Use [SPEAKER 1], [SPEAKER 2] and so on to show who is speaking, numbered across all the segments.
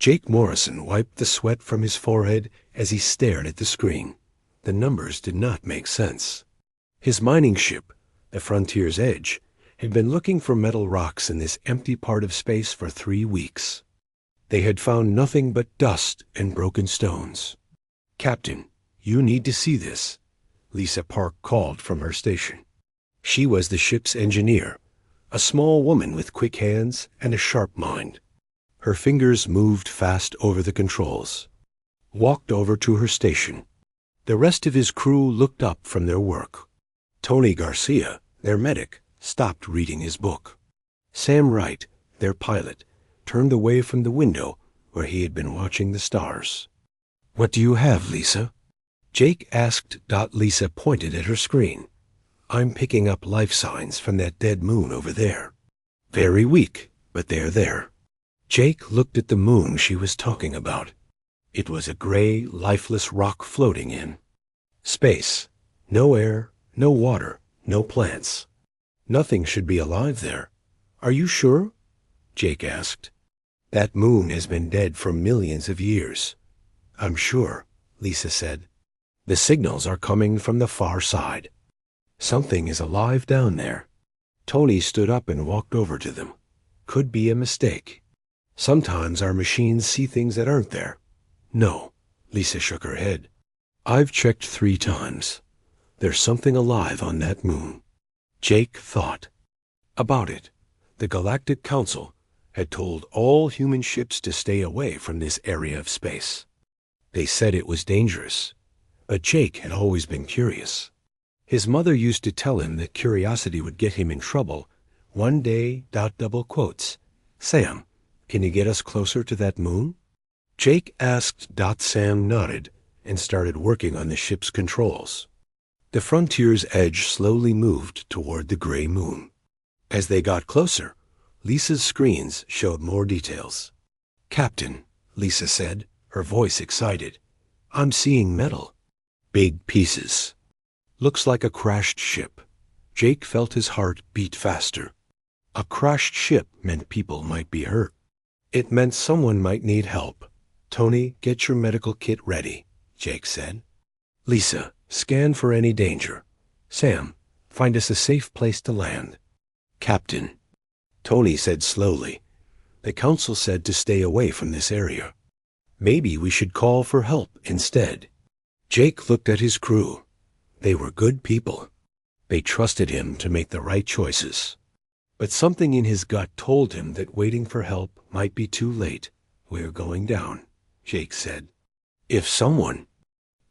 [SPEAKER 1] Jake Morrison wiped the sweat from his forehead as he stared at the screen. The numbers did not make sense. His mining ship, the Frontier's Edge, had been looking for metal rocks in this empty part of space for 3 weeks. They had found nothing but dust and broken stones. "Captain, you need to see this," Lisa Park called from her station. She was the ship's engineer, a small woman with quick hands and a sharp mind. Her fingers moved fast over the controls. Walked over to her station. The rest of his crew looked up from their work. Tony Garcia, their medic, stopped reading his book. Sam Wright, their pilot, turned away from the window where he had been watching the stars. "What do you have, Lisa?" Jake asked. Lisa pointed at her screen. "I'm picking up life signs from that dead moon over there. Very weak, but they're there." Jake looked at the moon she was talking about. It was a gray, lifeless rock floating in space. No air, no water, no plants. Nothing should be alive there. "Are you sure?" Jake asked. "That moon has been dead for millions of years." "I'm sure," Lisa said. "The signals are coming from the far side. Something is alive down there." Tony stood up and walked over to them. "Could be a mistake. Sometimes our machines see things that aren't there." "No," Lisa shook her head. "I've checked 3 times. There's something alive on that moon." Jake thought about it. The Galactic Council had told all human ships to stay away from this area of space. They said it was dangerous, but Jake had always been curious. His mother used to tell him that curiosity would get him in trouble. One day, "Sam, can you get us closer to that moon?" Jake asked. Sam nodded and started working on the ship's controls. The Frontier's Edge slowly moved toward the gray moon. As they got closer, Lisa's screens showed more details. "Captain," Lisa said, her voice excited, "I'm seeing metal. Big pieces. Looks like a crashed ship." Jake felt his heart beat faster. A crashed ship meant people might be hurt. It meant someone might need help. "Tony, get your medical kit ready," Jake said. "Lisa, scan for any danger. Sam, find us a safe place to land." "Captain," Tony said slowly, "the council said to stay away from this area. Maybe we should call for help instead." Jake looked at his crew. They were good people. They trusted him to make the right choices. But something in his gut told him that waiting for help might be too late. "We're going down," Jake said. "If someone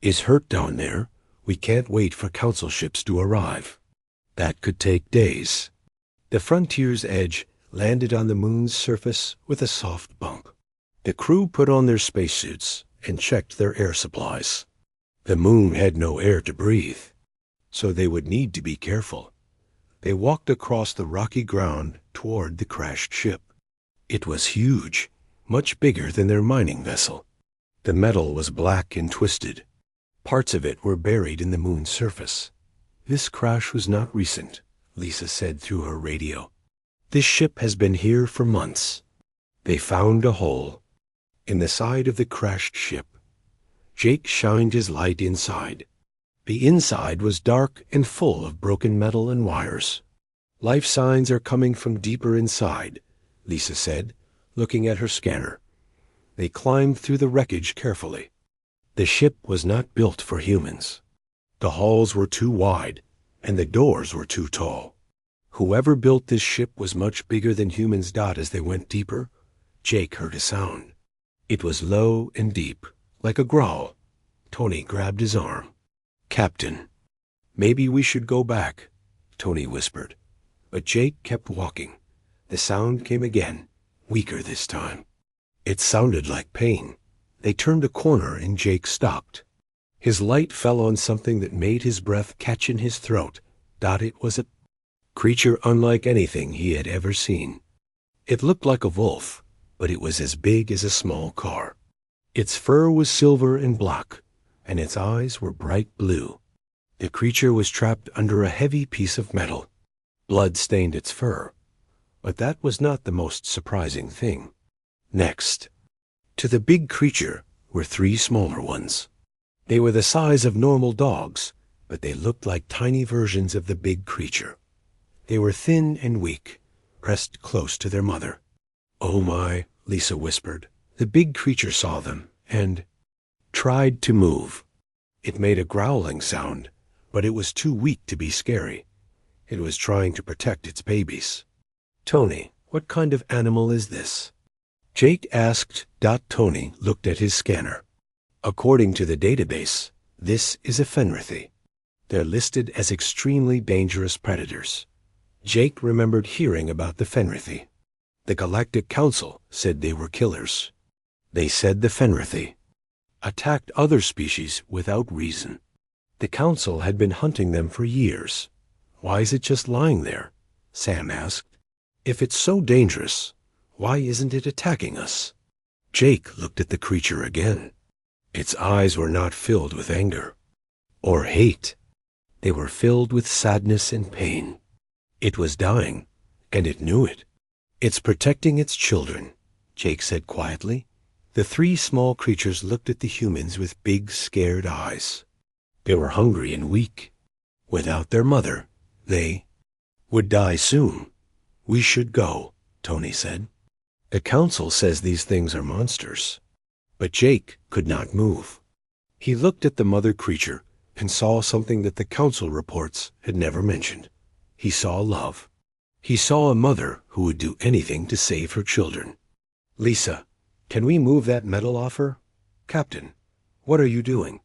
[SPEAKER 1] is hurt down there, we can't wait for council ships to arrive. That could take days." The Frontier's Edge landed on the moon's surface with a soft bump. The crew put on their spacesuits and checked their air supplies. The moon had no air to breathe, so they would need to be careful. They walked across the rocky ground toward the crashed ship. It was huge, much bigger than their mining vessel. The metal was black and twisted. Parts of it were buried in the moon's surface. "This crash was not recent," Lisa said through her radio. "This ship has been here for months." They found a hole in the side of the crashed ship. Jake shined his light inside. The inside was dark and full of broken metal and wires. "Life signs are coming from deeper inside," Lisa said, looking at her scanner. They climbed through the wreckage carefully. The ship was not built for humans. The halls were too wide, and the doors were too tall. Whoever built this ship was much bigger than humans. As they went deeper, Jake heard a sound. It was low and deep, like a growl. Tony grabbed his arm. "Captain, maybe we should go back," Tony whispered. But Jake kept walking. The sound came again, weaker this time. It sounded like pain. They turned a corner and Jake stopped. His light fell on something that made his breath catch in his throat. It was a creature unlike anything he had ever seen. It looked like a wolf, but it was as big as a small car. Its fur was silver and black, and its eyes were bright blue. The creature was trapped under a heavy piece of metal. Blood stained its fur. But that was not the most surprising thing. Next, To the big creature were three smaller ones. They were the size of normal dogs, but they looked like tiny versions of the big creature. They were thin and weak, pressed close to their mother. "Oh my," Lisa whispered. The big creature saw them and tried to move. It made a growling sound, but it was too weak to be scary. It was trying to protect its babies. "Tony, what kind of animal is this?" Jake asked. Tony looked at his scanner. "According to the database, this is a Fenrithi. They're listed as extremely dangerous predators." Jake remembered hearing about the Fenrithi. The Galactic Council said they were killers. They said the Fenrithi attacked other species without reason. The Council had been hunting them for years. "Why is it just lying there?" Sam asked. "If it's so dangerous, why isn't it attacking us?" Jake looked at the creature again. Its eyes were not filled with anger or hate. They were filled with sadness and pain. It was dying, and it knew it. "It's protecting its children," Jake said quietly. The three small creatures looked at the humans with big, scared eyes. They were hungry and weak. Without their mother, they would die soon. "We should go," Tony said. "The Council says these things are monsters." But Jake could not move. He looked at the mother creature and saw something that the Council reports had never mentioned. He saw love. He saw a mother who would do anything to save her children. "Lisa, can we move that metal off her?" "Captain, what are you doing?"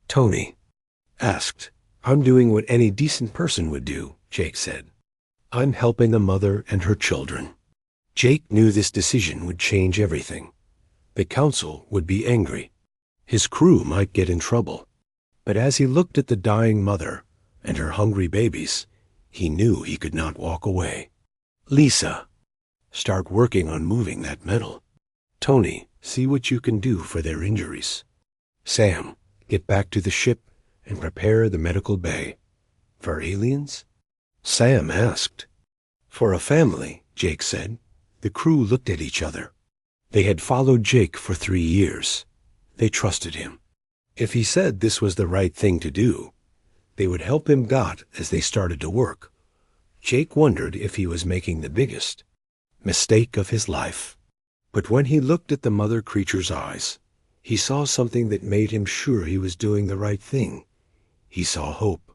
[SPEAKER 1] Tony asked. "I'm doing what any decent person would do," Jake said. "I'm helping a mother and her children." Jake knew this decision would change everything. The Council would be angry. His crew might get in trouble. But as he looked at the dying mother and her hungry babies, he knew he could not walk away. "Lisa, start working on moving that metal. Tony, see what you can do for their injuries. Sam, get back to the ship and prepare the medical bay." "For aliens?" Sam asked. "For a family," Jake said. The crew looked at each other. They had followed Jake for 3 years. They trusted him. If he said this was the right thing to do, they would help him out as they started to work. Jake wondered if he was making the biggest mistake of his life. But when he looked at the mother creature's eyes, he saw something that made him sure he was doing the right thing. He saw hope.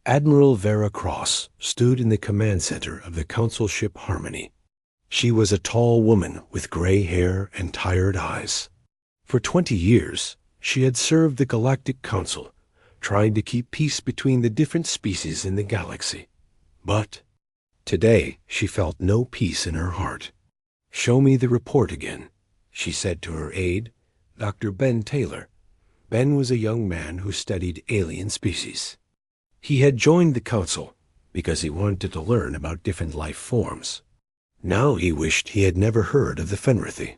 [SPEAKER 1] Admiral Vera Cross stood in the command center of the Council ship Harmony. She was a tall woman with gray hair and tired eyes. For 20 years, she had served the Galactic Council, trying to keep peace between the different species in the galaxy. But today she felt no peace in her heart. "Show me the report again," she said to her aide, Dr. Ben Taylor. Ben was a young man who studied alien species. He had joined the Council because he wanted to learn about different life forms. Now he wished he had never heard of the Fenrithi.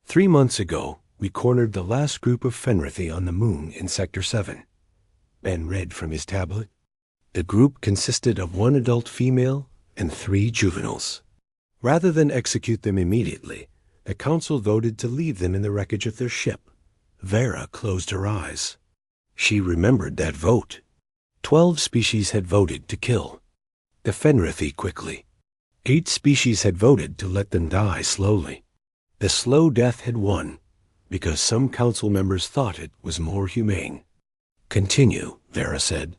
[SPEAKER 1] 3 months ago, we cornered the last group of Fenrithi on the moon in Sector 7. Ben read from his tablet. The group consisted of 1 adult female and 3 juveniles. Rather than execute them immediately, the Council voted to leave them in the wreckage of their ship. Vera closed her eyes. She remembered that vote. 12 species had voted to kill the Fenrithi quickly. 8 species had voted to let them die slowly. The slow death had won because some Council members thought it was more humane. "Continue," Vera said.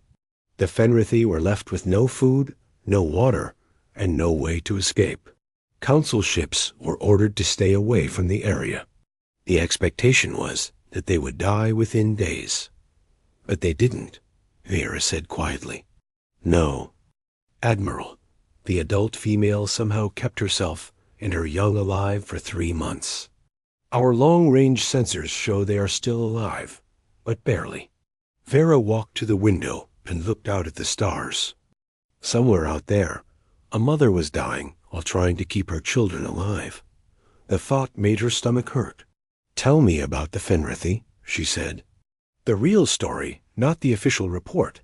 [SPEAKER 1] The Fenrithi were left with no food, no water, and no way to escape. Council ships were ordered to stay away from the area. The expectation was that they would die within days. But they didn't, Vera said quietly. "No, Admiral, the adult female somehow kept herself and her young alive for 3 months. Our long-range sensors show they are still alive, but barely." Vera walked to the window and looked out at the stars. Somewhere out there, a mother was dying while trying to keep her children alive. The thought made her stomach hurt. "Tell me about the Fenrithi," she said. "The real story, not the official report."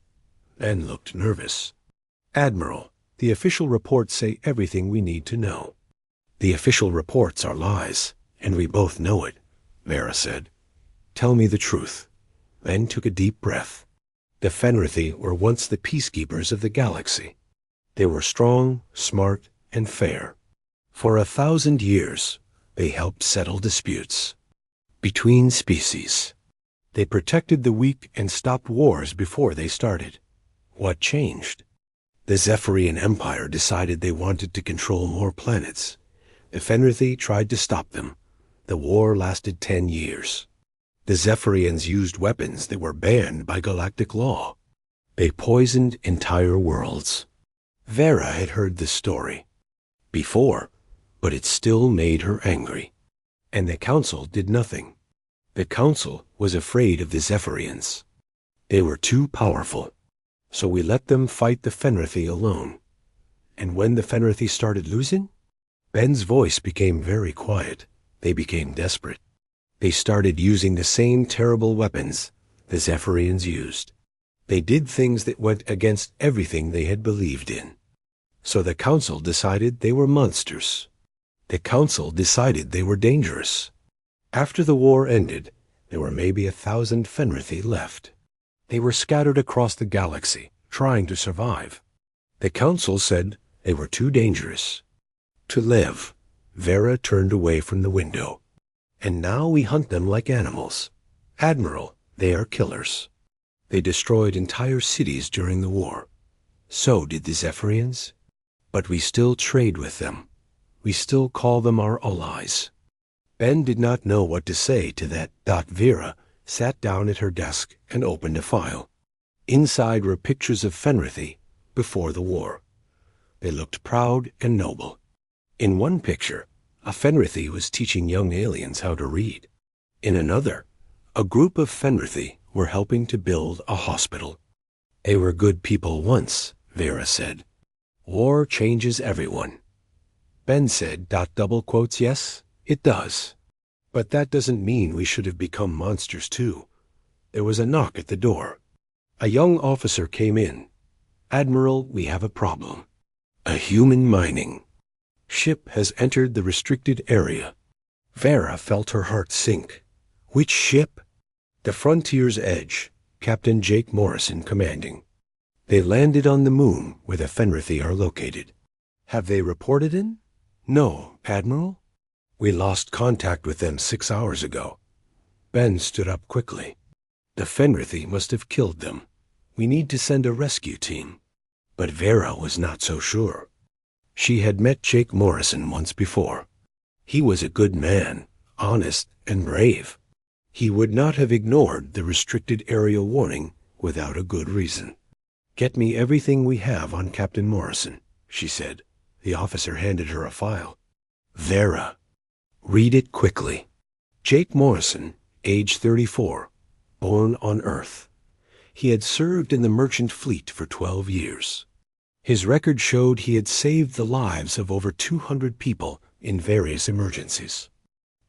[SPEAKER 1] Ben looked nervous. "Admiral, the official reports say everything we need to know." "The official reports are lies, and we both know it," Vera said. Tell me the truth. Ben took a deep breath. The Fenrithi were once the peacekeepers of the galaxy. They were strong, smart, and fair. For 1,000 years, they helped settle disputes between species. They protected the weak and stopped wars before they started. What changed? The Zephyrian Empire decided they wanted to control more planets. The Fenrithi tried to stop them. The war lasted 10 years. The Zephyrians used weapons that were banned by galactic law. They poisoned entire worlds. Vera had heard this story before, but it still made her angry. And the Council did nothing. The Council was afraid of the Zephyrians. They were too powerful, so we let them fight the Fenrithi alone. And when the Fenrithi started losing, Ben's voice became very quiet. They became desperate. They started using the same terrible weapons the Zephyrians used. They did things that went against everything they had believed in. So the Council decided they were monsters. The Council decided they were dangerous. After the war ended, there were maybe 1,000 Fenrithi left. They were scattered across the galaxy, trying to survive. The Council said they were too dangerous to live. Vera turned away from the window. And now we hunt them like animals. Admiral, they are killers. They destroyed entire cities during the war. So did the Zephyrians. But we still trade with them. We still call them our allies. Ben did not know what to say to that. Vera sat down at her desk and opened a file. Inside were pictures of Fenrithi before the war. They looked proud and noble. In one picture, a Fenrithi was teaching young aliens how to read. In another, a group of Fenrithi were helping to build a hospital. They were good people once, Vera said. War changes everyone. Ben said, "Yes, it does. But that doesn't mean we should have become monsters too." There was a knock at the door. A young officer came in. "Admiral, we have a problem. A human mining ship has entered the restricted area." Vera felt her heart sink. Which ship? The Frontier's Edge, Captain Jake Morrison commanding. They landed on the moon where the Fenrithi are located. Have they reported in? No, Admiral. We lost contact with them 6 hours ago. Ben stood up quickly. The Fenrithi must have killed them. We need to send a rescue team. But Vera was not so sure. She had met Jake Morrison once before. He was a good man, honest and brave. He would not have ignored the restricted area warning without a good reason. "Get me everything we have on Captain Morrison," she said. The officer handed her a file. "Vera, read it quickly." Jake Morrison, age 34, born on Earth. He had served in the merchant fleet for 12 years. His record showed he had saved the lives of over 200 people in various emergencies.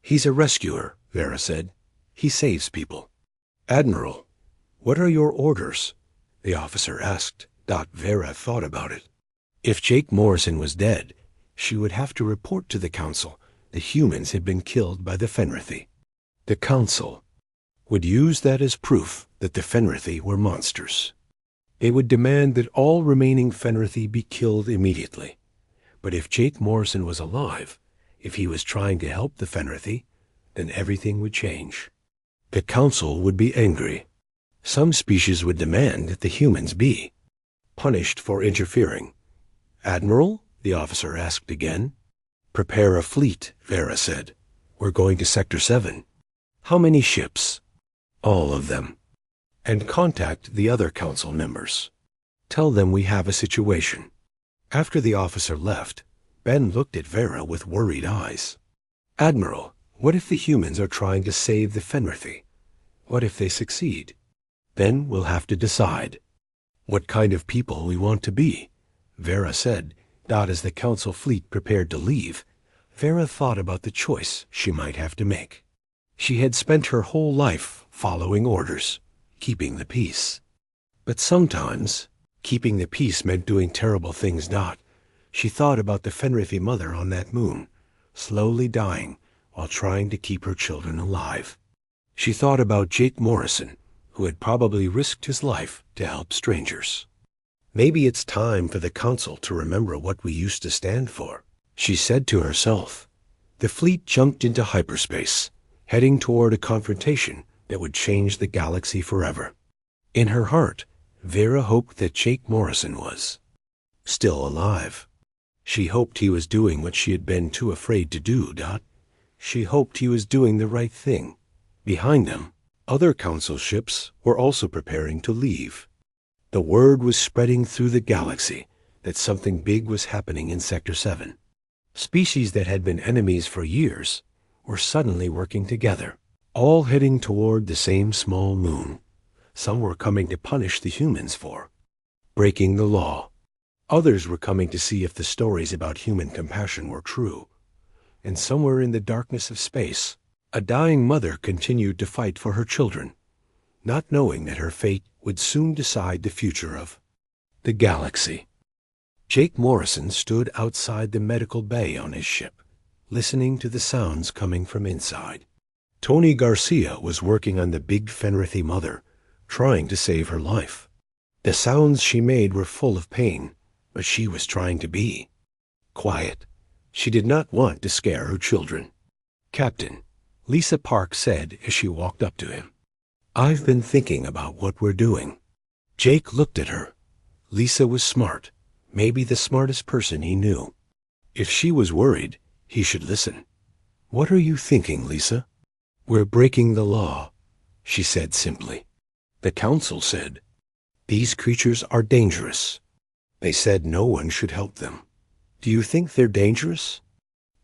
[SPEAKER 1] "He's a rescuer," Vera said. "He saves people." "Admiral, what are your orders?" the officer asked. Vera thought about it. If Jake Morrison was dead, she would have to report to the Council that humans had been killed by the Fenrithi. The Council would use that as proof that the Fenrithi were monsters. They would demand that all remaining Fenrithi be killed immediately. But if Jake Morrison was alive, if he was trying to help the Fenrithi, then everything would change. The Council would be angry. Some species would demand that the humans be punished for interfering. "Admiral?" the officer asked again. "Prepare a fleet," Vera said. "We're going to Sector 7. How many ships?" "All of them." "And contact the other Council members. Tell them we have a situation." After the officer left, Ben looked at Vera with worried eyes. "Admiral, what if the humans are trying to save the Fenrithi? What if they succeed? Then we'll have to decide what kind of people we want to be," Vera said. As the Council fleet prepared to leave, Vera thought about the choice she might have to make. She had spent her whole life following orders, keeping the peace. But sometimes, keeping the peace meant doing terrible things. She thought about the Fenrithi mother on that moon, slowly dying, while trying to keep her children alive. She thought about Jake Morrison, who had probably risked his life to help strangers. Maybe it's time for the Council to remember what we used to stand for, she said to herself. The fleet jumped into hyperspace, heading toward a confrontation that would change the galaxy forever. In her heart, Vera hoped that Jake Morrison was still alive. She hoped he was doing what she had been too afraid to do. She hoped he was doing the right thing. Behind them, other Council ships were also preparing to leave. The word was spreading through the galaxy that something big was happening in Sector 7. Species that had been enemies for years were suddenly working together, all heading toward the same small moon. Some were coming to punish the humans for breaking the law. Others were coming to see if the stories about human compassion were true. And somewhere in the darkness of space, a dying mother continued to fight for her children, not knowing that her fate would soon decide the future of the galaxy. Jake Morrison stood outside the medical bay on his ship, listening to the sounds coming from inside. Tony Garcia was working on the big Fenrithi mother, trying to save her life. The sounds she made were full of pain, but she was trying to be quiet. She did not want to scare her children. Captain, Lisa Park said as she walked up to him. I've been thinking about what we're doing. Jake looked at her. Lisa was smart, maybe the smartest person he knew. If she was worried, he should listen. What are you thinking, Lisa? We're breaking the law, she said simply. The Council said, these creatures are dangerous. They said no one should help them. Do you think they're dangerous?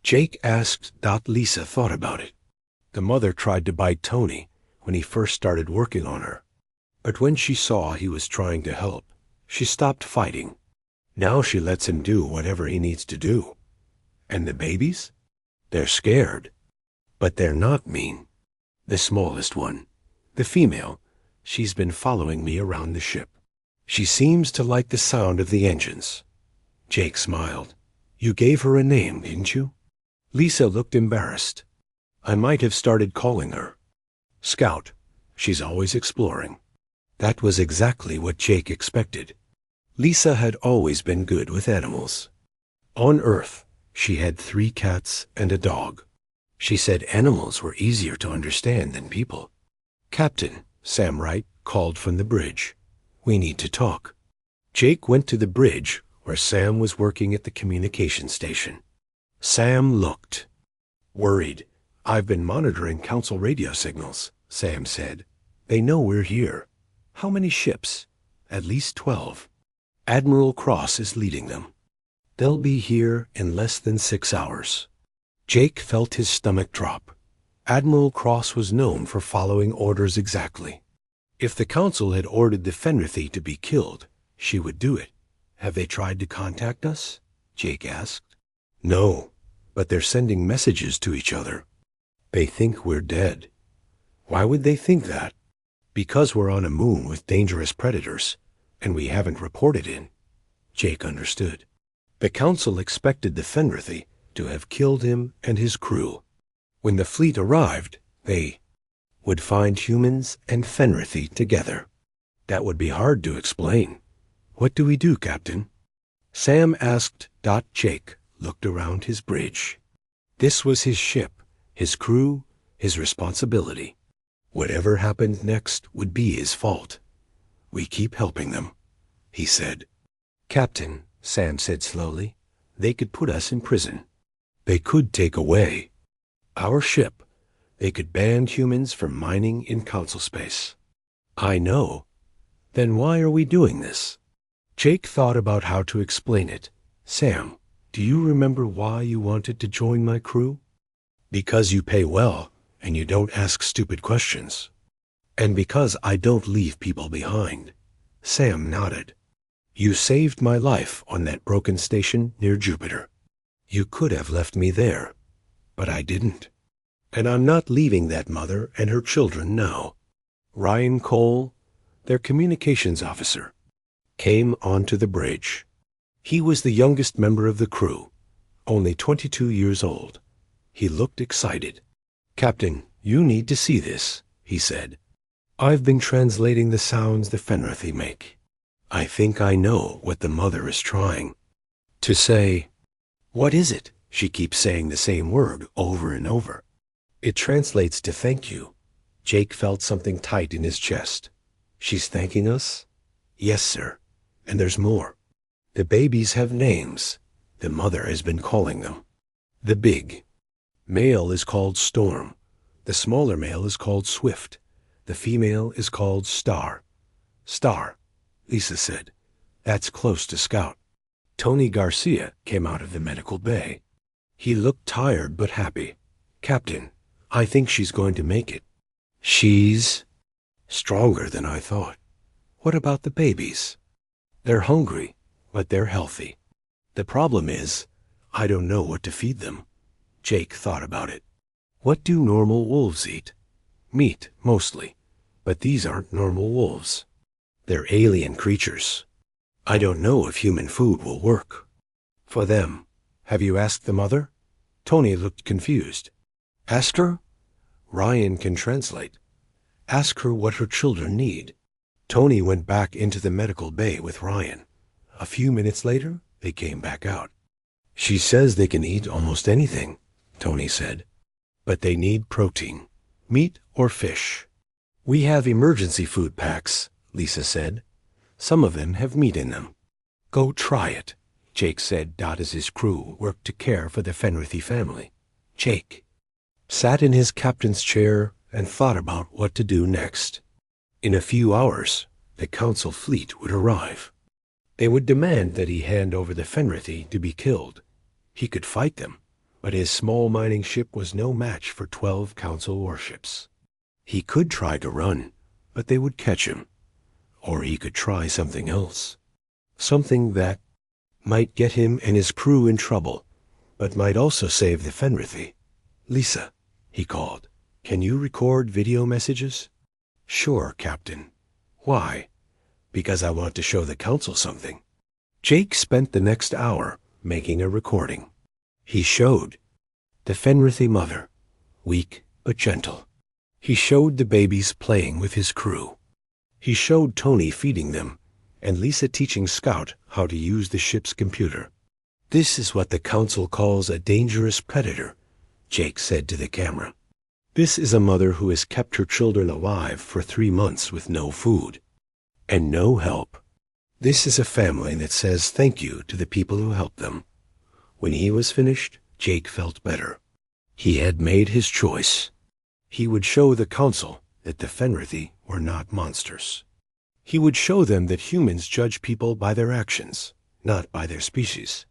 [SPEAKER 1] Jake asked. Lisa thought about it. The mother tried to bite Tony when he first started working on her. But when she saw he was trying to help, she stopped fighting. Now she lets him do whatever he needs to do. And the babies? They're scared. But they're not mean. The smallest one, the female, she's been following me around the ship. She seems to like the sound of the engines. Jake smiled. You gave her a name, didn't you? Lisa looked embarrassed. I might have started calling her Scout. She's always exploring. That was exactly what Jake expected. Lisa had always been good with animals. On Earth, she had 3 cats and a dog. She said animals were easier to understand than people. Captain, Sam Wright called from the bridge. We need to talk. Jake went to the bridge where Sam was working at the communication station. Sam looked worried. I've been monitoring Council radio signals, Sam said. They know we're here. How many ships? At least 12. Admiral Cross is leading them. They'll be here in less than 6 hours. Jake felt his stomach drop. Admiral Cross was known for following orders exactly. If the Council had ordered the Fenrithi to be killed, she would do it. Have they tried to contact us? Jake asked. No, but they're sending messages to each other. They think we're dead. Why would they think that? Because we're on a moon with dangerous predators, and we haven't reported in. Jake understood. The Council expected the Fenrithi to have killed him and his crew. When the fleet arrived, they would find humans and Fenrithi together. That would be hard to explain. What do we do, Captain? Sam asked. Jake looked around his bridge. This was his ship, his crew, his responsibility. Whatever happened next would be his fault. We keep helping them, he said. Captain, Sam said slowly, they could put us in prison. They could take away our ship. They could ban humans from mining in Council space. I know. Then why are we doing this? Jake thought about how to explain it. Sam, do you remember why you wanted to join my crew? Because you pay well, and you don't ask stupid questions. And because I don't leave people behind. Sam nodded. You saved my life on that broken station near Jupiter. You could have left me there, but I didn't. And I'm not leaving that mother and her children now. Ryan Cole, their communications officer, came onto the bridge. He was the youngest member of the crew, only 22 years old. He looked excited. "Captain, you need to see this," he said. "I've been translating the sounds the Fenrithi make. I think I know what the mother is trying to say." "What is it?" She keeps saying the same word over and over. "It translates to thank you." Jake felt something tight in his chest. "She's thanking us?" "Yes, sir. And there's more. The babies have names. The mother has been calling them. The big male is called Storm. The smaller male is called Swift. The female is called Star." "Star," Lisa said. "That's close to Scout." Tony Garcia came out of the medical bay. He looked tired but happy. "Captain, I think she's going to make it." "She's stronger than I thought." "What about the babies?" "They're hungry, but they're healthy. The problem is, I don't know what to feed them." Jake thought about it. "What do normal wolves eat?" "Meat, mostly. But these aren't normal wolves. They're alien creatures. I don't know if human food will work for them." "Have you asked the mother?" Tony looked confused. "Ask her?" "Ryan can translate. Ask her what her children need." Tony went back into the medical bay with Ryan. A few minutes later, they came back out. "She says they can eat almost anything," Tony said. "But they need protein, meat or fish." "We have emergency food packs," Lisa said. "Some of them have meat in them." "Go try it," Jake said as his crew worked to care for the Fenrithi family. Jake sat in his captain's chair and thought about what to do next. In a few hours, the council fleet would arrive. They would demand that he hand over the Fenrithi to be killed. He could fight them, but his small mining ship was no match for 12 council warships. He could try to run, but they would catch him. Or he could try something else. Something that might get him and his crew in trouble, but might also save the Fenrithi. "Lisa," he called, "can you record video messages?" "Sure, Captain." "Why?" "Because I want to show the council something." Jake spent the next hour making a recording. He showed the Fenrithi mother, weak but gentle. He showed the babies playing with his crew. He showed Tony feeding them, and Lisa teaching Scout how to use the ship's computer. "This is what the council calls a dangerous predator," Jake said to the camera. "This is a mother who has kept her children alive for 3 months with no food and no help. This is a family that says thank you to the people who helped them." When he was finished, Jake felt better. He had made his choice. He would show the council that the Fenrithi were not monsters. He would show them that humans judge people by their actions, not by their species.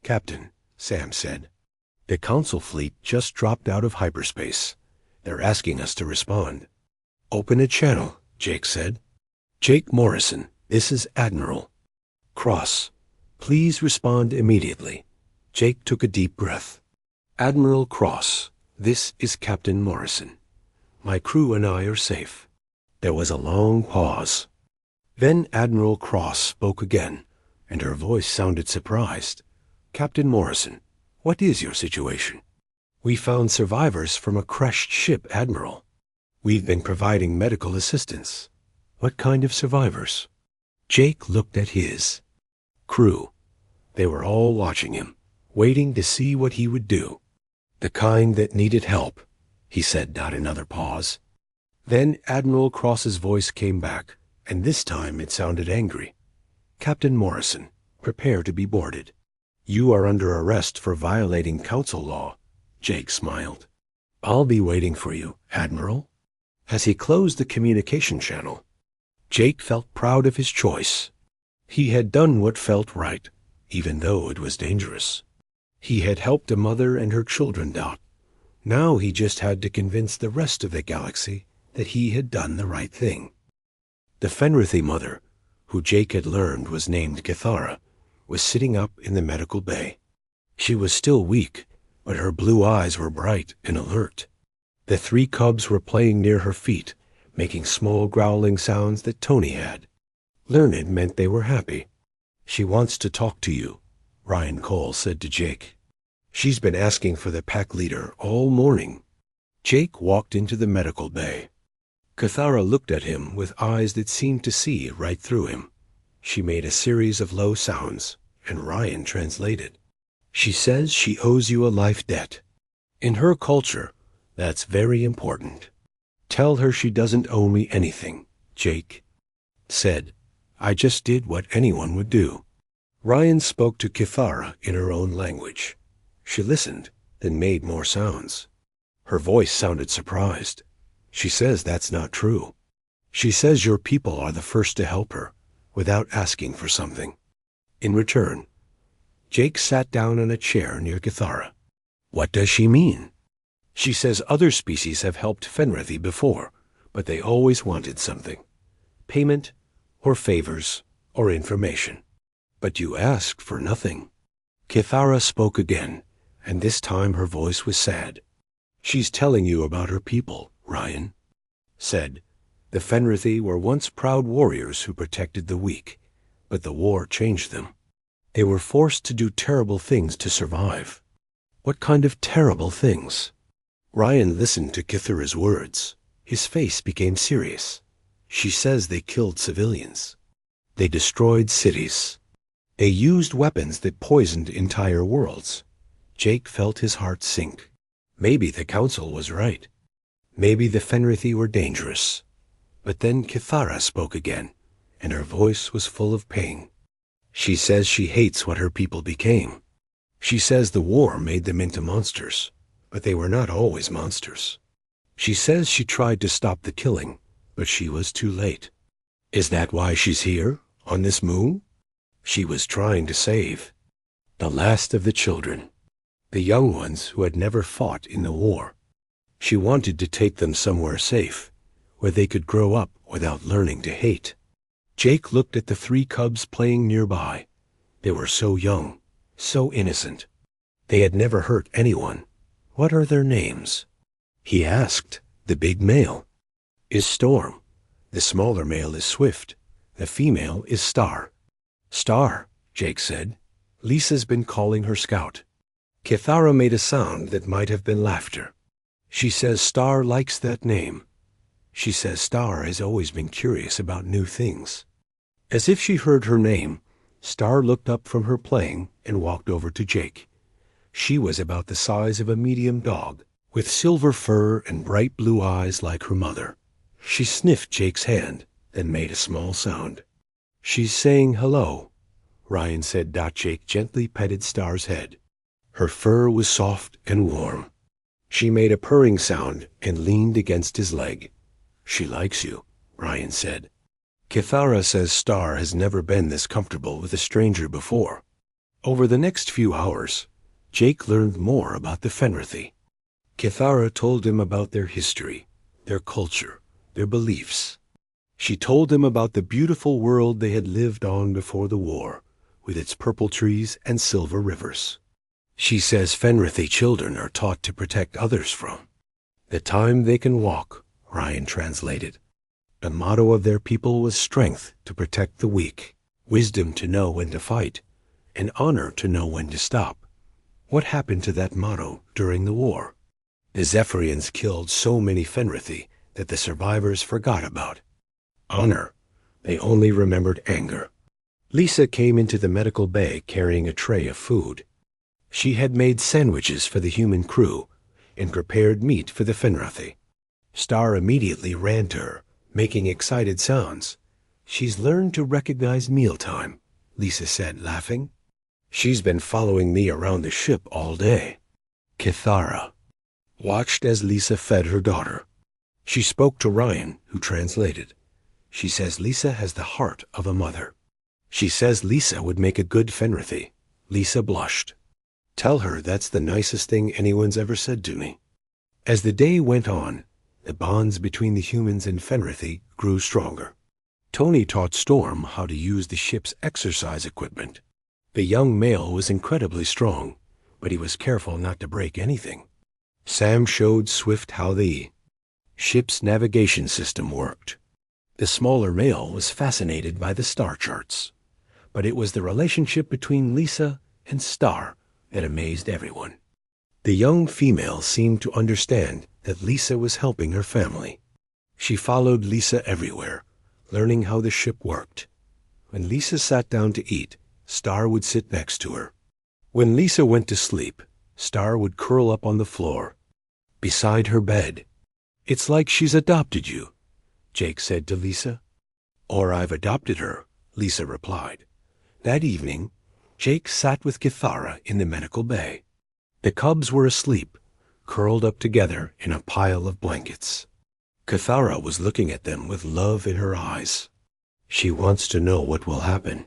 [SPEAKER 1] "Captain," Sam said, "the council fleet just dropped out of hyperspace. They're asking us to respond." "Open a channel," Jake said. "Jake Morrison, this is Admiral Cross. Please respond immediately." Jake took a deep breath. "Admiral Cross, this is Captain Morrison. My crew and I are safe." There was a long pause. Then Admiral Cross spoke again, and her voice sounded surprised. "Captain Morrison, what is your situation?" "We found survivors from a crashed ship, Admiral. We've been providing medical assistance." "What kind of survivors?" Jake looked at his crew. They were all watching him, waiting to see what he would do. "The kind that needed help," he said, another pause. Then Admiral Cross's voice came back, and this time it sounded angry. "Captain Morrison, prepare to be boarded. You are under arrest for violating council law." Jake smiled. "I'll be waiting for you, Admiral." As he closed the communication channel, Jake felt proud of his choice. He had done what felt right, even though it was dangerous. He had helped a mother and her children out. Now he just had to convince the rest of the galaxy that he had done the right thing. The Fenrithi mother, who Jake had learned was named Cathara, was sitting up in the medical bay. She was still weak, but her blue eyes were bright and alert. The 3 cubs were playing near her feet, making small growling sounds that Tony had. Learned meant they were happy. "She wants to talk to you," Ryan Cole said to Jake. She's been asking for the pack leader all morning. Jake walked into the medical bay. Cathara looked at him with eyes that seemed to see right through him. She made a series of low sounds, and Ryan translated. She says she owes you a life debt. In her culture, that's very important. Tell her she doesn't owe me anything, Jake said. I just did what anyone would do. Ryan spoke to Cathara in her own language. She listened, then made more sounds. Her voice sounded surprised. She says that's not true. She says your people are the first to help her, without asking for something. In return, Jake sat down on a chair near Cathara. What does she mean? She says other species have helped Fenrithi before, but they always wanted something. Payment, or favors, or information. But you asked for nothing. Cathara spoke again, and this time her voice was sad. She's telling you about her people, Ryan said. The Fenrithi were once proud warriors who protected the weak, but the war changed them. They were forced to do terrible things to survive. What kind of terrible things? Ryan listened to Cathara's words. His face became serious. She says they killed civilians. They destroyed cities. They used weapons that poisoned entire worlds. Jake felt his heart sink. Maybe the council was right. Maybe the Fenrithi were dangerous. But then Cathara spoke again, and her voice was full of pain. She says she hates what her people became. She says the war made them into monsters, but they were not always monsters. She says she tried to stop the killing, but she was too late. Is that why she's here, on this moon? She was trying to save the last of the children, the young ones who had never fought in the war. She wanted to take them somewhere safe, where they could grow up without learning to hate. Jake looked at the 3 cubs playing nearby. They were so young, so innocent. They had never hurt anyone. What are their names? He asked. The big male is Storm. The smaller male is Swift. The female is Star. Star, Jake said. Lisa's been calling her scout. Cathara made a sound that might have been laughter. She says Star likes that name. She says Star has always been curious about new things. As if she heard her name, Star looked up from her playing and walked over to Jake. She was about the size of a medium dog, with silver fur and bright blue eyes like her mother. She sniffed Jake's hand, then made a small sound. She's saying hello, Ryan said. Jake gently petted Star's head. Her fur was soft and warm. She made a purring sound and leaned against his leg. She likes you, Ryan said. Cathara says Star has never been this comfortable with a stranger before. Over the next few hours, Jake learned more about the Fenrithi. Cathara told him about their history, their culture, their beliefs. She told him about the beautiful world they had lived on before the war, with its purple trees and silver rivers. She says Fenrithi children are taught to protect others from the time they can walk, Ryan translated. The motto of their people was strength to protect the weak, wisdom to know when to fight, and honor to know when to stop. What happened to that motto during the war? The Zephyrians killed so many Fenrithi that the survivors forgot about honor. They only remembered anger. Lisa came into the medical bay carrying a tray of food. She had made sandwiches for the human crew and prepared meat for the Fenrithi. Star immediately ran to her, making excited sounds. She's learned to recognize mealtime, Lisa said, laughing. She's been following me around the ship all day. Cathara watched as Lisa fed her daughter. She spoke to Ryan, who translated. She says Lisa has the heart of a mother. She says Lisa would make a good Fenrithi. Lisa blushed. Tell her that's the nicest thing anyone's ever said to me. As the day went on, the bonds between the humans and Fenrithi grew stronger. Tony taught Storm how to use the ship's exercise equipment. The young male was incredibly strong, but he was careful not to break anything. Sam showed Swift how the ship's navigation system worked. The smaller male was fascinated by the star charts, but it was the relationship between Lisa and Star that amazed everyone. The young female seemed to understand that Lisa was helping her family. She followed Lisa everywhere, learning how the ship worked. When Lisa sat down to eat, Star would sit next to her. When Lisa went to sleep, Star would curl up on the floor, beside her bed. "It's like she's adopted you," Jake said to Lisa. "Or I've adopted her," Lisa replied. That evening, Jake sat with Kithara in the medical bay. The cubs were asleep, curled up together in a pile of blankets. Kithara was looking at them with love in her eyes. She wants to know what will happen.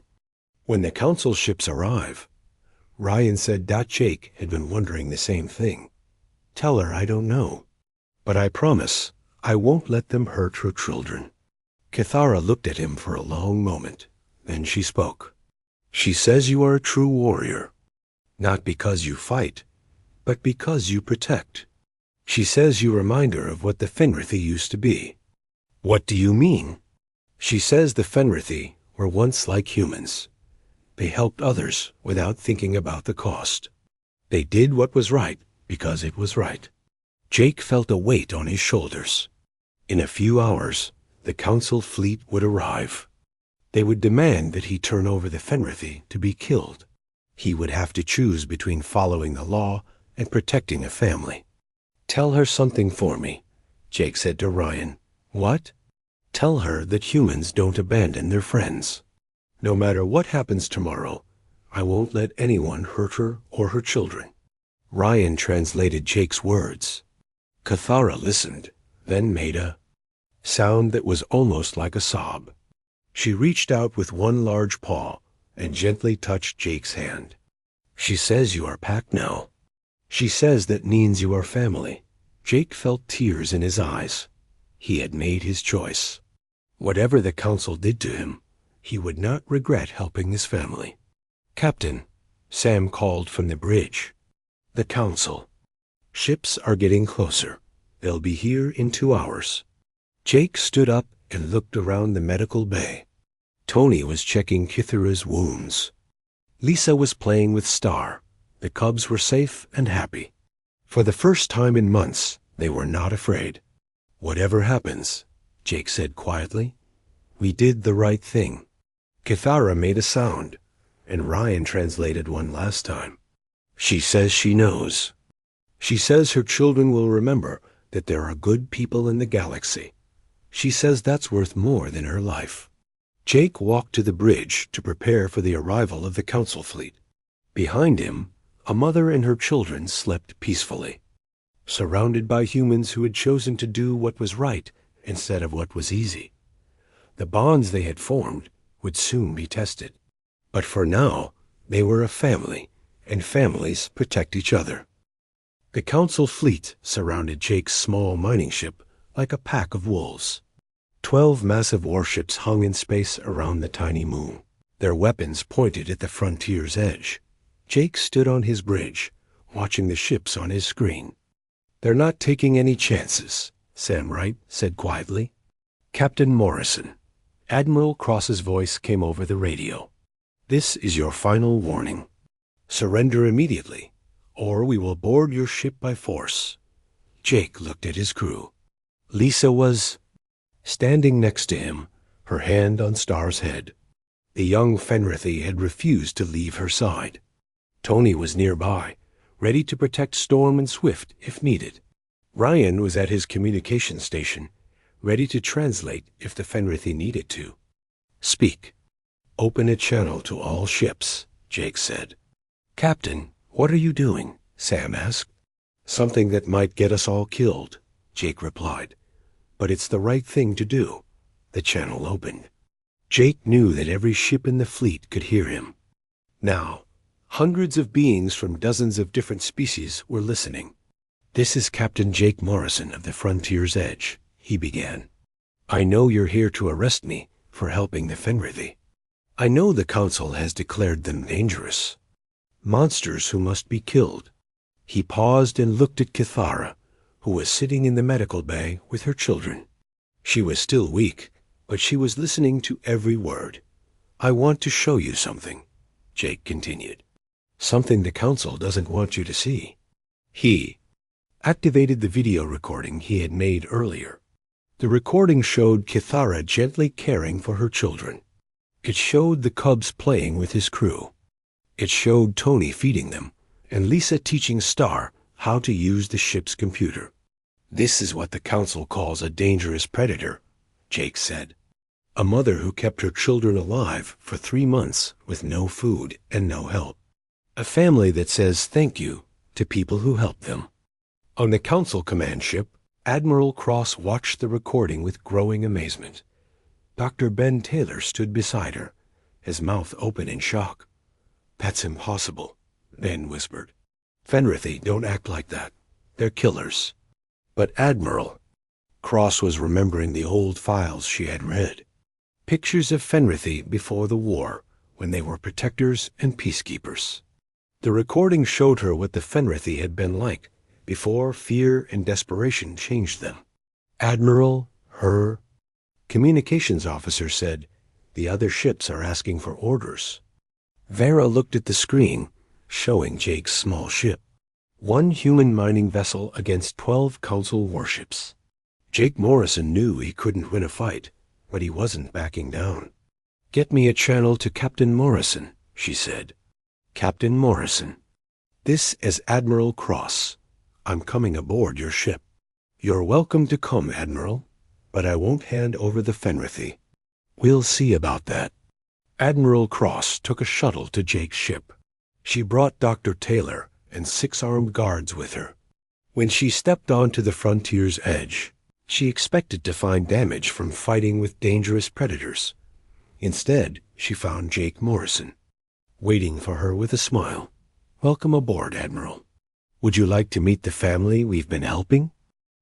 [SPEAKER 1] When the council ships arrive, Ryan said that Jake had been wondering the same thing. "Tell her I don't know. But I promise I won't let them hurt her children." Kithara looked at him for a long moment. Then she spoke. "She says you are a true warrior, not because you fight, but because you protect. She says you remind her of what the Fenrithi used to be." "What do you mean?" "She says the Fenrithi were once like humans. They helped others without thinking about the cost. They did what was right because it was right." Jake felt a weight on his shoulders. In a few hours, the council fleet would arrive. They would demand that he turn over the Fenrithi to be killed. He would have to choose between following the law and protecting a family. "Tell her something for me," Jake said to Ryan. "What?" "Tell her that humans don't abandon their friends. No matter what happens tomorrow, I won't let anyone hurt her or her children." Ryan translated Jake's words. Kithara listened, then made a sound that was almost like a sob. She reached out with one large paw and gently touched Jake's hand. "She says you are packed now. She says that means you are family." Jake felt tears in his eyes. He had made his choice. Whatever the council did to him, he would not regret helping his family. "Captain," Sam called from the bridge. "The council. Ships are getting closer. They'll be here in 2 hours." Jake stood up and looked around the medical bay. Tony was checking Kithara's wounds. Lisa was playing with Star. The cubs were safe and happy. For the first time in months, they were not afraid. "Whatever happens," Jake said quietly, "we did the right thing." Kithara made a sound, and Ryan translated one last time. "She says she knows. She says her children will remember that there are good people in the galaxy. She says that's worth more than her life." Jake walked to the bridge to prepare for the arrival of the council fleet. Behind him, a mother and her children slept peacefully, surrounded by humans who had chosen to do what was right instead of what was easy. The bonds they had formed would soon be tested. But for now, they were a family, and families protect each other. The council fleet surrounded Jake's small mining ship like a pack of wolves. 12 massive warships hung in space around the tiny moon, their weapons pointed at the frontier's edge. Jake stood on his bridge, watching the ships on his screen. "They're not taking any chances," Sam Wright said quietly. "Captain Morrison." Admiral Cross's voice came over the radio. "This is your final warning. Surrender immediately, or we will board your ship by force." Jake looked at his crew. Lisa was standing next to him, her hand on Star's head. The young Fenrithi had refused to leave her side. Tony was nearby, ready to protect Storm and Swift if needed. Ryan was at his communication station, ready to translate if the Fenrithi needed to. "Speak. Open a channel to all ships," Jake said. "Captain, what are you doing?" Sam asked. "Something that might get us all killed," Jake replied. "But it's the right thing to do." The channel opened. Jake knew that every ship in the fleet could hear him. Now, hundreds of beings from dozens of different species were listening. "This is Captain Jake Morrison of the Frontier's Edge," he began. "I know you're here to arrest me for helping the Fenrithi. I know the Council has declared them dangerous. Monsters who must be killed." He paused and looked at Kithara, who was sitting in the medical bay with her children. She was still weak, but she was listening to every word. "I want to show you something," Jake continued. "Something the Council doesn't want you to see." He activated the video recording he had made earlier. The recording showed Kithara gently caring for her children. It showed the cubs playing with his crew. It showed Tony feeding them, and Lisa teaching Star how to use the ship's computer. "This is what the council calls a dangerous predator," Jake said. "A mother who kept her children alive for 3 months with no food and no help. A family that says thank you to people who help them." On the council command ship, Admiral Cross watched the recording with growing amazement. Dr. Ben Taylor stood beside her, his mouth open in shock. "That's impossible," Ben whispered. "Fenrithi don't act like that. They're killers." But Admiral Cross was remembering the old files she had read. Pictures of Fenrithi before the war, when they were protectors and peacekeepers. The recording showed her what the Fenrithi had been like before fear and desperation changed them. Admiral, her communications officer said, "The other ships are asking for orders." Vera looked at the screen, showing Jake's small ship. 1 human mining vessel against 12 council warships. Jake Morrison knew he couldn't win a fight, but he wasn't backing down. "Get me a channel to Captain Morrison," she said. "Captain Morrison. This is Admiral Cross. I'm coming aboard your ship." "You're welcome to come, Admiral, but I won't hand over the Fenrithi." "We'll see about that." Admiral Cross took a shuttle to Jake's ship. She brought Dr. Taylor and 6 armed guards with her. When she stepped onto the frontier's edge, she expected to find damage from fighting with dangerous predators. Instead, she found Jake Morrison, waiting for her with a smile. "Welcome aboard, Admiral. Would you like to meet the family we've been helping?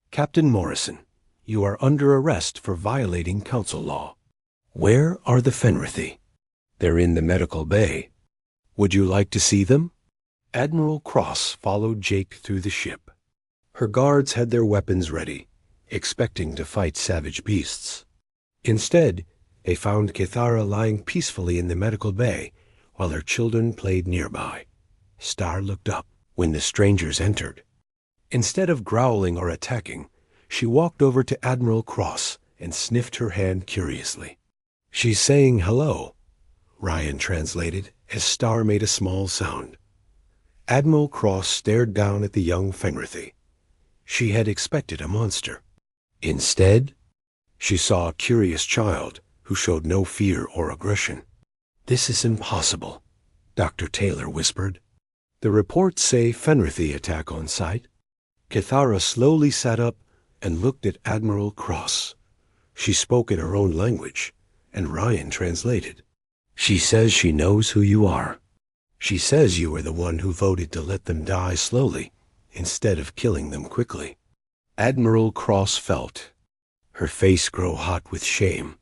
[SPEAKER 1] Captain Morrison, you are under arrest for violating council law." "Where are the Fenrithi?" "They're in the medical bay. Would you like to see them?" Admiral Cross followed Jake through the ship. Her guards had their weapons ready, expecting to fight savage beasts. Instead, they found Kithara lying peacefully in the medical bay while her children played nearby. Star looked up when the strangers entered. Instead of growling or attacking, she walked over to Admiral Cross and sniffed her hand curiously. "She's saying hello," Ryan translated as Star made a small sound. Admiral Cross stared down at the young Fenrithi. She had expected a monster. Instead, she saw a curious child who showed no fear or aggression. "This is impossible," Dr. Taylor whispered. "The reports say Fenrithi attack on site." Kithara slowly sat up and looked at Admiral Cross. She spoke in her own language, and Ryan translated. "She says she knows who you are. She says you were the one who voted to let them die slowly instead of killing them quickly." Admiral Cross felt her face grow hot with shame.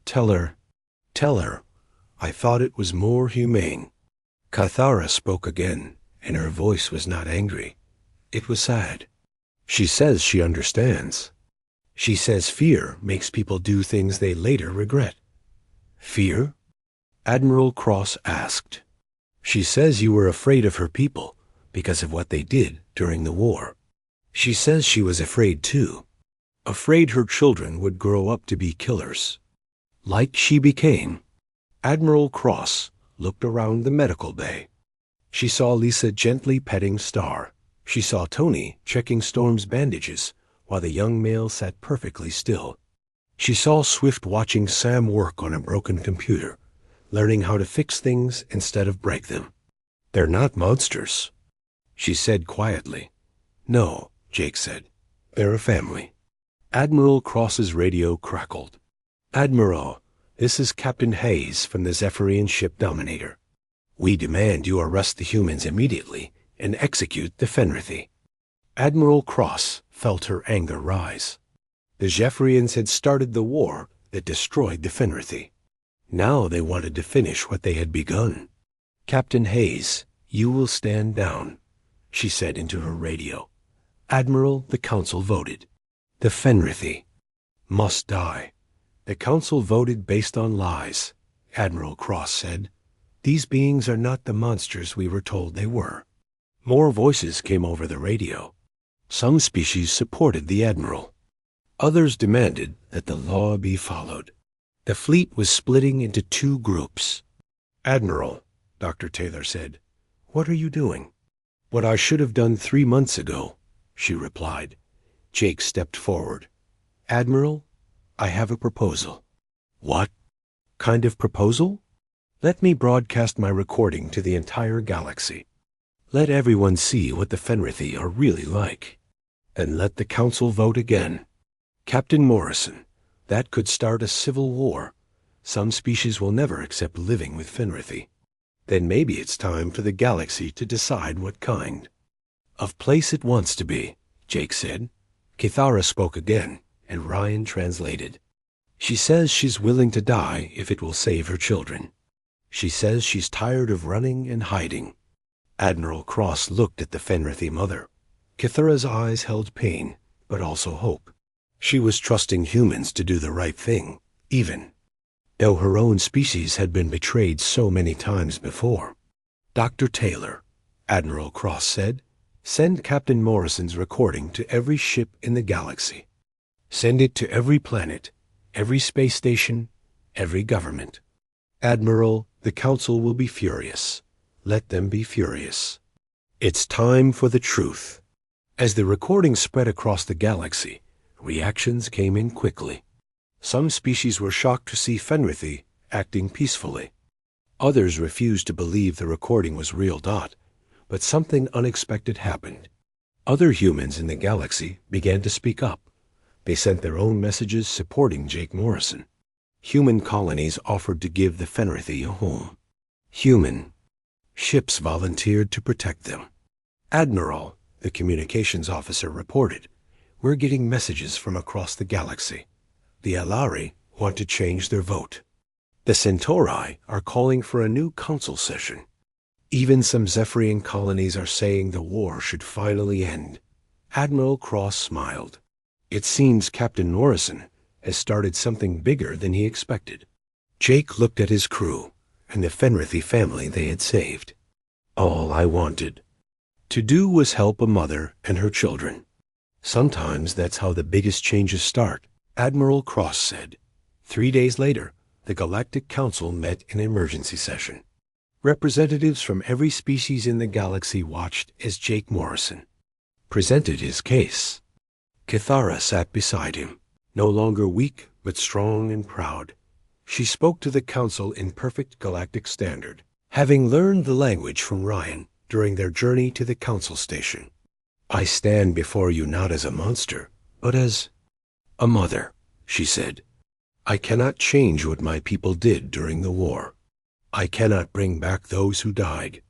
[SPEAKER 1] Tell her, I thought it was more humane." Kithara spoke again, and her voice was not angry. It was sad. "She says she understands. She says fear makes people do things they later regret." "Fear?" Admiral Cross asked. "She says you were afraid of her people because of what they did during the war. She says she was afraid too. Afraid her children would grow up to be killers. Like she became." Admiral Cross looked around the medical bay. She saw Lisa gently petting Star. She saw Tony checking Storm's bandages while the young male sat perfectly still. She saw Swift watching Sam work on a broken computer, learning how to fix things instead of break them. "They're not monsters," she said quietly. "No," Jake said. "They're a family." Admiral Cross's radio crackled. "Admiral, this is Captain Hayes from the Zephyrian ship Dominator. We demand you arrest the humans immediately and execute the Fenrithi." Admiral Cross felt her anger rise. The Zephyrians had started the war that destroyed the Fenrithi. Now they wanted to finish what they had begun. "Captain Hayes, you will stand down," she said into her radio. "Admiral, the Council voted. The Fenrithi must die." "The Council voted based on lies," Admiral Cross said. "These beings are not the monsters we were told they were." More voices came over the radio. Some species supported the admiral. Others demanded that the law be followed. The fleet was splitting into two groups. "Admiral," Dr. Taylor said, "what are you doing?" "What I should have done 3 months ago," she replied. Jake stepped forward. "Admiral, I have a proposal." "What kind of proposal?" "Let me broadcast my recording to the entire galaxy. Let everyone see what the Fenrithi are really like. And let the Council vote again. Captain Morrison, that could start a civil war. Some species will never accept living with Fenrithi. Then maybe it's time for the galaxy to decide what kind of place it wants to be," Jake said. Kithara spoke again, and Ryan translated. "She says she's willing to die if it will save her children. She says she's tired of running and hiding." Admiral Cross looked at the Fenrithi mother. Kithara's eyes held pain, but also hope. She was trusting humans to do the right thing, even though her own species had been betrayed so many times before. "Dr. Taylor," Admiral Cross said, "send Captain Morrison's recording to every ship in the galaxy. Send it to every planet, every space station, every government. Admiral, the Council will be furious. Let them be furious. It's time for the truth." As the recording spread across the galaxy, reactions came in quickly. Some species were shocked to see Fenrithi acting peacefully. Others refused to believe the recording was real. But something unexpected happened. Other humans in the galaxy began to speak up. They sent their own messages supporting Jake Morrison. Human colonies offered to give the Fenrithi a home. Human ships volunteered to protect them. "Admiral," the communications officer reported, "we're getting messages from across the galaxy. The Alari want to change their vote. The Centauri are calling for a new council session. Even some Zephyrian colonies are saying the war should finally end." Admiral Cross smiled. It seems Captain Morrison has started something bigger than he expected. Jake looked at his crew and the Fenrithi family they had saved. "All I wanted to do was help a mother and her children. Sometimes that's how the biggest changes start," Admiral Cross said. 3 days later, the Galactic Council met in emergency session. Representatives from every species in the galaxy watched as Jake Morrison presented his case. Kithara sat beside him, no longer weak but strong and proud. She spoke to the Council in perfect galactic standard, having learned the language from Ryan during their journey to the Council station. "I stand before you not as a monster, but as a mother," she said. "I cannot change what my people did during the war. I cannot bring back those who died.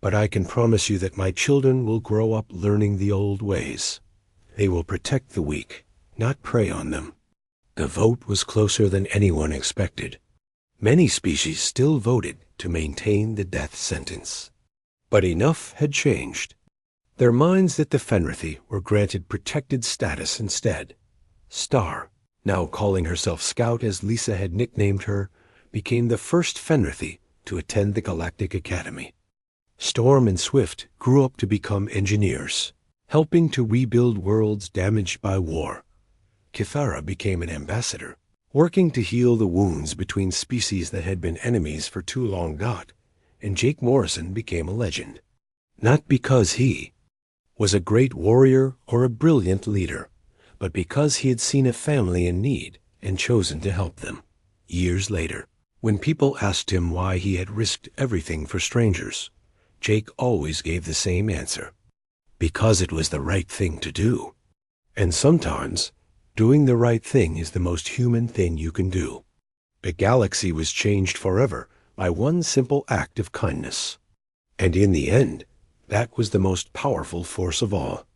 [SPEAKER 1] But I can promise you that my children will grow up learning the old ways. They will protect the weak, not prey on them." The vote was closer than anyone expected. Many species still voted to maintain the death sentence. But enough had changed. Their minds that the Fenrithi were granted protected status instead. Star, now calling herself Scout as Lisa had nicknamed her, became the first Fenrithi to attend the Galactic Academy. Storm and Swift grew up to become engineers, helping to rebuild worlds damaged by war. Kithara became an ambassador, working to heal the wounds between species that had been enemies for too long. And Jake Morrison became a legend. Not because he was a great warrior or a brilliant leader, but because he had seen a family in need and chosen to help them. Years later, when people asked him why he had risked everything for strangers, Jake always gave the same answer: because it was the right thing to do. And sometimes, doing the right thing is the most human thing you can do. The galaxy was changed forever by one simple act of kindness. And in the end, that was the most powerful force of all.